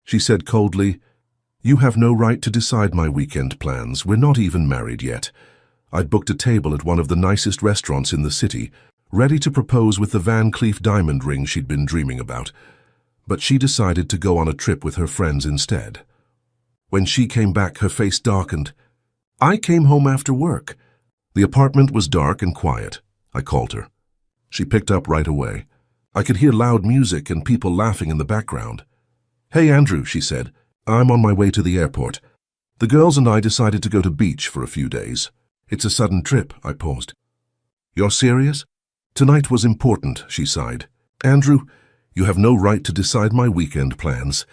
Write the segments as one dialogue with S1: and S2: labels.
S1: She said coldly, "You have no right to decide my weekend plans. We're not even married yet." I'd booked a table at one of the nicest restaurants in the city, ready to propose with the Van Cleef diamond ring she'd been dreaming about. But she decided to go on a trip with her friends instead. When she came back, her face darkened. I came home after work. The apartment was dark and quiet. I called her. She picked up right away. I could hear loud music and people laughing in the background. "Hey, Andrew," she said. "I'm on my way to the airport. The girls and I decided to go to beach for a few days. It's a sudden trip," I paused. "You're serious?" "Tonight was important," she sighed. "Andrew, you have no right to decide my weekend plans.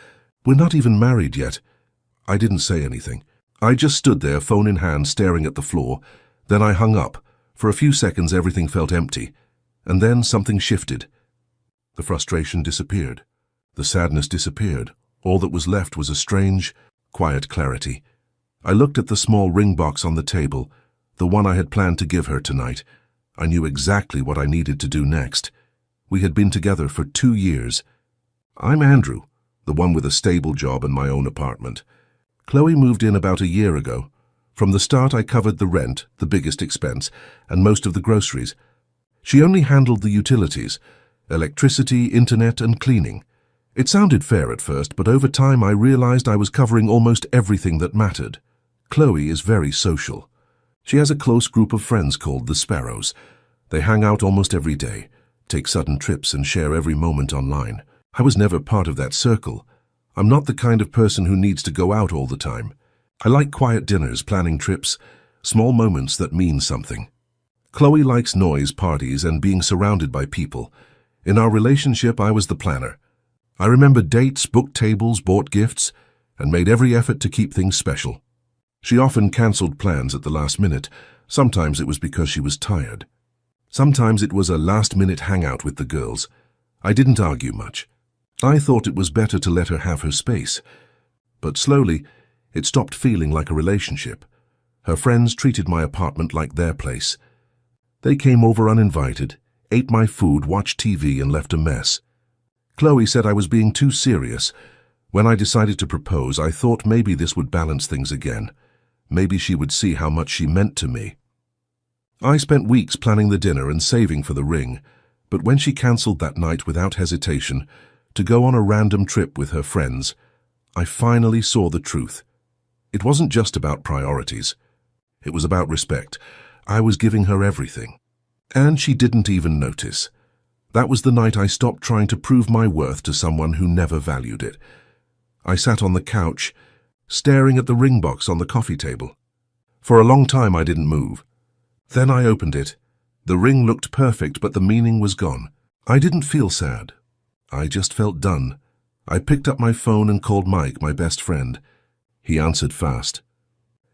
S1: We're not even married yet." I didn't say anything. I just stood there, phone in hand, staring at the floor. Then I hung up. For a few seconds, everything felt empty. And then something shifted. The frustration disappeared. The sadness disappeared. All that was left was a strange, quiet clarity. I looked at the small ring box on the table, the one I had planned to give her tonight. I knew exactly what I needed to do next. We had been together for 2 years. I'm Andrew, the one with a stable job and my own apartment. Qley moved in about a year ago. From the start, I covered the rent, the biggest expense, and most of the groceries. She only handled the utilities, electricity, internet, and cleaning. It sounded fair at first, but over time I realized I was covering almost everything that mattered. Qley is very social. She has a close group of friends called the Sparrows. They hang out almost every day, take sudden trips, and share every moment online. I was never part of that circle. I'm not the kind of person who needs to go out all the time. I like quiet dinners, planning trips, small moments that mean something. Qley likes noise, parties, and being surrounded by people. In our relationship, I was the planner. I remember dates, booked tables, bought gifts, and made every effort to keep things special. She often cancelled plans at the last minute. Sometimes it was because she was tired. Sometimes it was a last-minute hangout with the girls. I didn't argue much. I thought it was better to let her have her space. But slowly, it stopped feeling like a relationship. Her friends treated my apartment like their place. They came over uninvited, ate my food, watched TV, and left a mess. Qley said I was being too serious. When I decided to propose, I thought maybe this would balance things again. Maybe she would see how much she meant to me. I spent weeks planning the dinner and saving for the ring, but when she cancelled that night without hesitation to go on a random trip with her friends, I finally saw the truth. It wasn't just about priorities. It was about respect. I was giving her everything. And she didn't even notice. That was the night I stopped trying to prove my worth to someone who never valued it. I sat on the couch, staring at the ring box on the coffee table. For a long time I didn't move. Then I opened it. The ring looked perfect, but the meaning was gone. I didn't feel sad. I just felt done. I picked up my phone and called Mike, my best friend. He answered fast.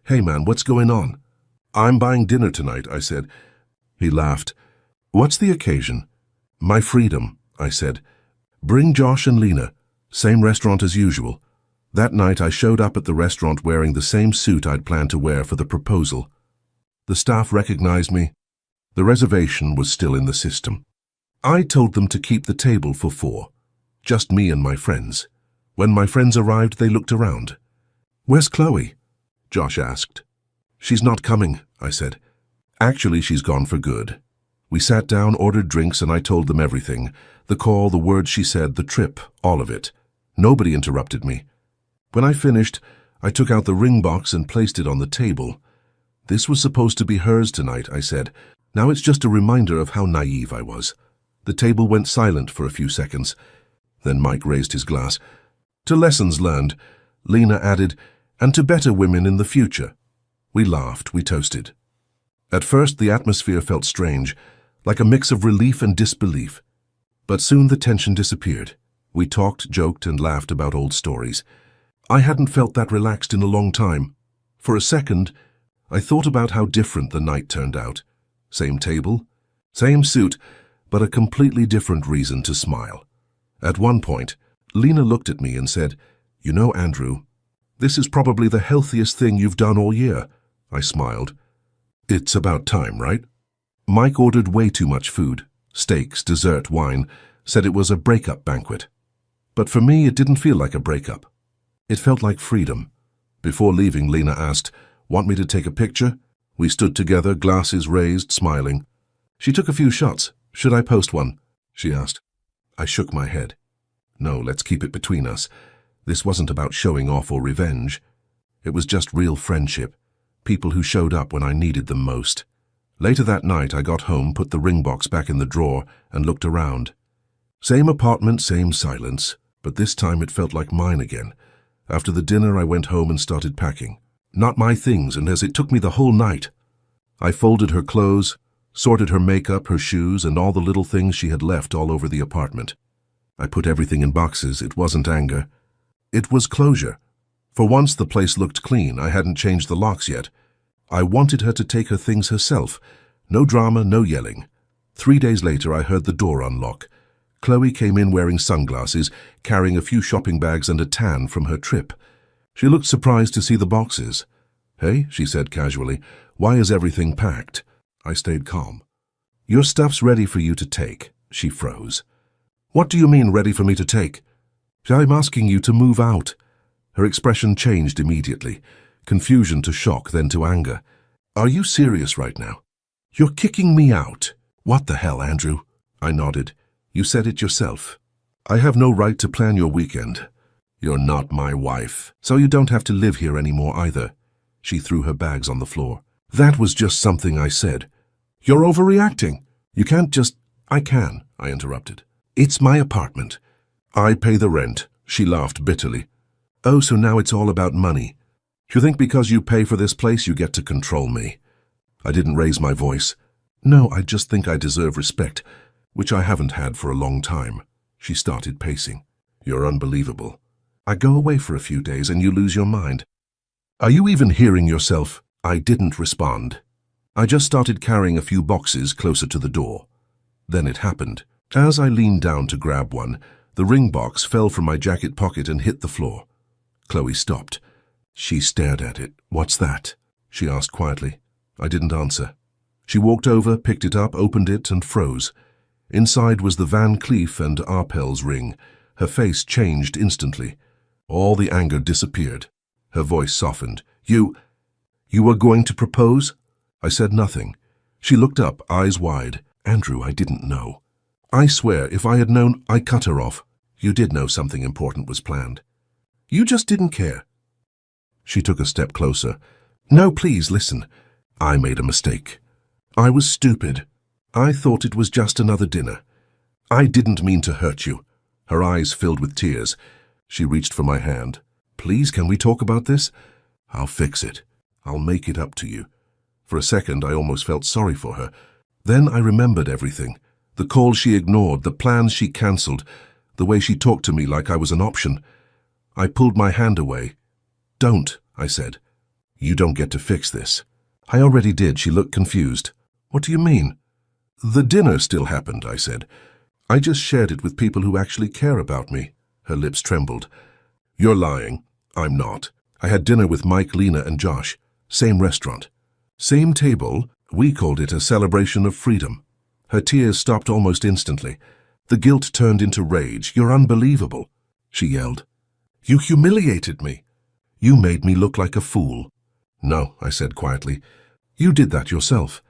S1: "Hey man, what's going on?" "I'm buying dinner tonight," I said. He laughed. "What's the occasion?" "My freedom," I said. "Bring Josh and Lena. Same restaurant as usual." That night I showed up at the restaurant wearing the same suit I'd planned to wear for the proposal. The staff recognized me. The reservation was still in the system. I told them to keep the table for 4. Just me and my friends. When my friends arrived, they looked around. "Where's Qley?" Josh asked. "She's not coming," I said. "Actually, she's gone for good." We sat down, ordered drinks, and I told them everything. The call, the words she said, the trip, all of it. Nobody interrupted me. When I finished, I took out the ring box and placed it on the table. "This was supposed to be hers tonight," I said. "Now it's just a reminder of how naive I was." The table went silent for a few seconds. Then Mike raised his glass. "To lessons learned," Lena added, "and to better women in the future." We laughed, we toasted. At first, the atmosphere felt strange, like a mix of relief and disbelief. But soon the tension disappeared. We talked, joked, and laughed about old stories. I hadn't felt that relaxed in a long time. For a second, I thought about how different the night turned out. Same table, same suit, but a completely different reason to smile. At one point, Lena looked at me and said, "You know, Andrew, this is probably the healthiest thing you've done all year." I smiled. "It's about time, right?" Mike ordered way too much food, steaks, dessert, wine, said it was a breakup banquet. But for me, it didn't feel like a breakup. It felt like freedom. Before leaving, Lena asked, "Want me to take a picture?" We stood together, glasses raised, smiling. She took a few shots. "Should I post one?" she asked. I shook my head. "No, let's keep it between us. This wasn't about showing off or revenge. It was just real friendship. People who showed up when I needed them most." Later that night, I got home, put the ring box back in the drawer, and looked around. Same apartment, same silence, but this time it felt like mine again. After the dinner, I went home and started packing. Not my things, and as it took me the whole night. I folded her clothes, sorted her makeup, her shoes, and all the little things she had left all over the apartment. I put everything in boxes. It wasn't anger. It was closure. For once, the place looked clean. I hadn't changed the locks yet. I wanted her to take her things herself. No drama, no yelling. 3 days later, I heard the door unlock. Qley came in wearing sunglasses, carrying a few shopping bags and a tan from her trip. She looked surprised to see the boxes. "Hey," she said casually, "why is everything packed?" I stayed calm. "Your stuff's ready for you to take." She froze. "What do you mean, ready for me to take?" "I'm asking you to move out." Her expression changed immediately. Confusion to shock, then to anger. "Are you serious right now? You're kicking me out." "What the hell, Andrew?" I nodded. "You said it yourself. I have no right to plan your weekend. You're not my wife, so you don't have to live here anymore either." She threw her bags on the floor. "That was just something I said." "You're overreacting. You can't just—" "I can," I interrupted. "It's my apartment. I pay the rent." She laughed bitterly. "Oh, so now it's all about money. You think because you pay for this place you get to control me?" I didn't raise my voice. "No, I just think I deserve respect, which I haven't had for a long time." She started pacing. "You're unbelievable. I go away for a few days and you lose your mind. Are you even hearing yourself?" I didn't respond. I just started carrying a few boxes closer to the door. Then it happened. As I leaned down to grab one, the ring box fell from my jacket pocket and hit the floor. Qley stopped. She stared at it. "What's that?" she asked quietly. I didn't answer. She walked over, picked it up, opened it, and froze. Inside was the Van Cleef and Arpels ring. Her face changed instantly. All the anger disappeared. Her voice softened. You were going to propose?" I said nothing. She looked up, eyes wide. "Andrew, I didn't know." "I swear, if I had known..." I cut her off. "You did know something important was planned. You just didn't care." She took a step closer. "No, please, listen. I made a mistake. I was stupid. I thought it was just another dinner. I didn't mean to hurt you." Her eyes filled with tears. She reached for my hand. "Please, can we talk about this?" "I'll fix it. I'll make it up to you." For a second, I almost felt sorry for her. Then I remembered everything. The calls she ignored, the plans she cancelled, the way she talked to me like I was an option. I pulled my hand away. "Don't," I said. "You don't get to fix this." "I already did." She looked confused. "What do you mean?" "The dinner still happened," I said. "I just shared it with people who actually care about me." Her lips trembled. "You're lying." "I'm not. I had dinner with Mike, Lena, and Josh. Same restaurant. Same table. We called it a celebration of freedom." Her tears stopped almost instantly. The guilt turned into rage. "You're unbelievable," she yelled. "You humiliated me. You made me look like a fool." "No," I said quietly. "You did that yourself."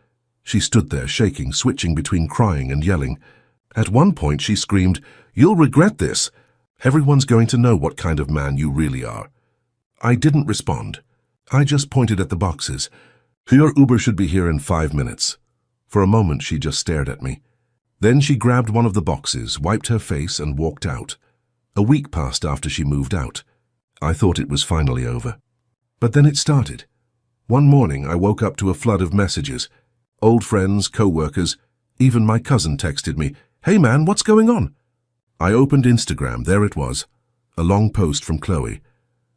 S1: She stood there, shaking, switching between crying and yelling. At one point she screamed, "You'll regret this. Everyone's going to know what kind of man you really are." I didn't respond. I just pointed at the boxes. "Your Uber should be here in 5 minutes." For a moment she just stared at me. Then she grabbed one of the boxes, wiped her face, and walked out. A week passed after she moved out. I thought it was finally over. But then it started. One morning I woke up to a flood of messages. Old friends, co-workers, even my cousin texted me, "Hey man, what's going on?" I opened Instagram. There it was. A long post from Qley.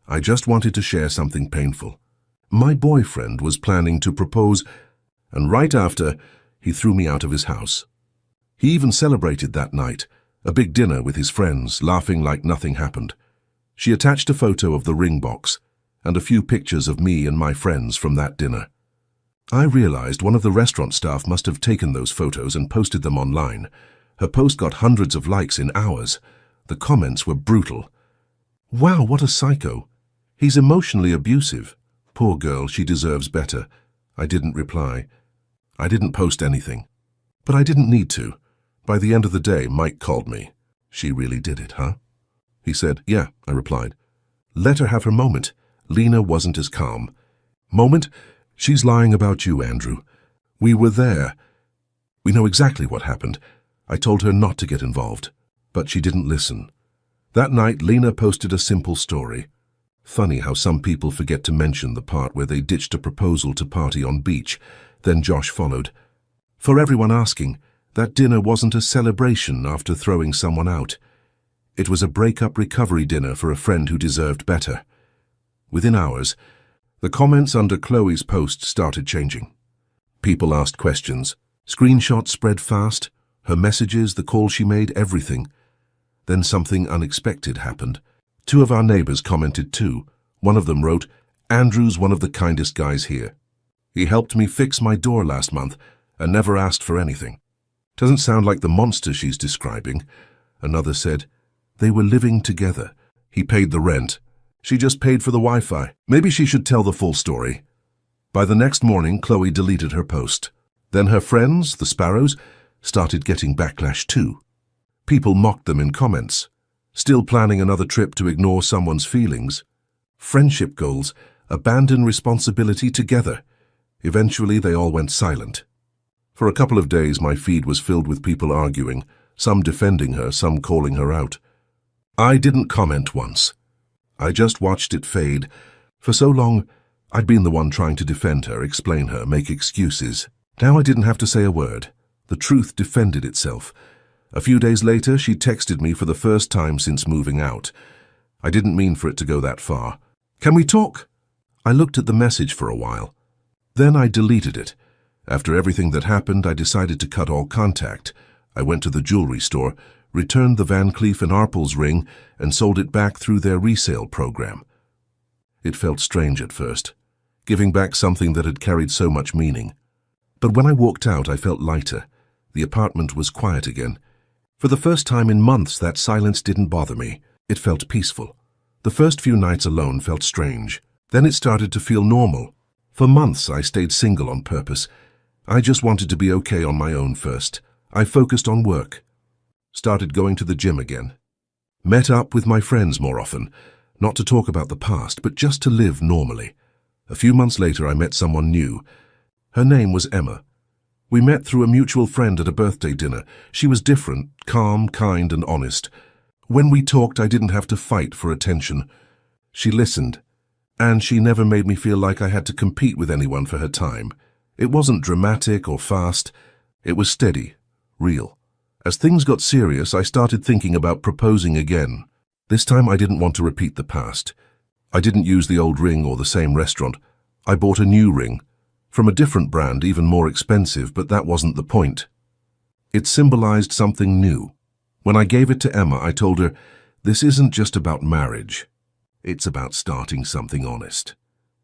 S1: I just wanted to share something painful. My boyfriend was planning to propose, and right after, he threw me out of his house. He even celebrated that night, a big dinner with his friends, laughing like nothing happened. She attached a photo of the ring box and a few pictures of me and my friends from that dinner. I realized one of the restaurant staff must have taken those photos and posted them online. Her post got hundreds of likes in hours. The comments were brutal. "Wow, what a psycho. He's emotionally abusive. Poor girl, she deserves better. I didn't reply. I didn't post anything. But I didn't need to. By the end of the day, Mike called me. She really did it, huh? He said, yeah, I replied. Let her have her moment. Lena wasn't as calm. Moment? She's lying about you, Andrew. We were there. We know exactly what happened. I told her not to get involved, but she didn't listen. That night, Lena posted a simple story. Funny how some people forget to mention the part where they ditched a proposal to party on beach. Then Josh followed. For everyone asking, that dinner wasn't a celebration after throwing someone out. It was a breakup recovery dinner for a friend who deserved better. Within hours, the comments under Qley's post started changing. People asked questions. Screenshots spread fast. Her messages, the call she made, everything. Then something unexpected happened. 2 of our neighbors commented too. One of them wrote, Andrew's one of the kindest guys here. He helped me fix my door last month and never asked for anything. Doesn't sound like the monster she's describing. Another said, they were living together. He paid the rent. She just paid for the Wi-Fi. Maybe she should tell the full story. By the next morning, Qley deleted her post. Then her friends, the Sparrows, started getting backlash too. People mocked them in comments. Still planning another trip to ignore someone's feelings. Friendship goals, abandon responsibility together. Eventually, they all went silent. For a couple of days, my feed was filled with people arguing, some defending her, some calling her out. I didn't comment once. I just watched it fade. For so long, I'd been the one trying to defend her, explain her, make excuses. Now I didn't have to say a word. The truth defended itself. A few days later, she texted me for the first time since moving out. I didn't mean for it to go that far. Can we talk? I looked at the message for a while. Then I deleted it. After everything that happened, I decided to cut all contact. I went to the jewelry store, returned the Van Cleef & Arpels ring, and sold it back through their resale program. It felt strange at first, giving back something that had carried so much meaning. But when I walked out, I felt lighter. The apartment was quiet again. For the first time in months, that silence didn't bother me. It felt peaceful. The first few nights alone felt strange. Then it started to feel normal. For months, I stayed single on purpose. I just wanted to be okay on my own first. I focused on work. Started going to the gym again. Met up with my friends more often, not to talk about the past, but just to live normally. A few months later, I met someone new. Her name was Emma. We met through a mutual friend at a birthday dinner. She was different, calm, kind, and honest. When we talked, I didn't have to fight for attention. She listened, and she never made me feel like I had to compete with anyone for her time. It wasn't dramatic or fast. It was steady, real. As things got serious, I started thinking about proposing again. This time I didn't want to repeat the past. I didn't use the old ring or the same restaurant. I bought a new ring, from a different brand, even more expensive, but that wasn't the point. It symbolized something new. When I gave it to Emma, I told her, this isn't just about marriage. It's about starting something honest.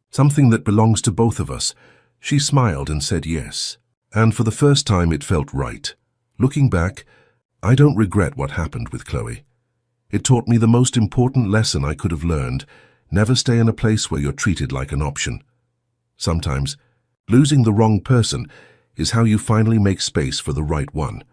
S1: Something that belongs to both of us. She smiled and said yes. And for the first time, it felt right. Looking back, I don't regret what happened with Qley. It taught me the most important lesson I could have learned. Never stay in a place where you're treated like an option. Sometimes, losing the wrong person is how you finally make space for the right one.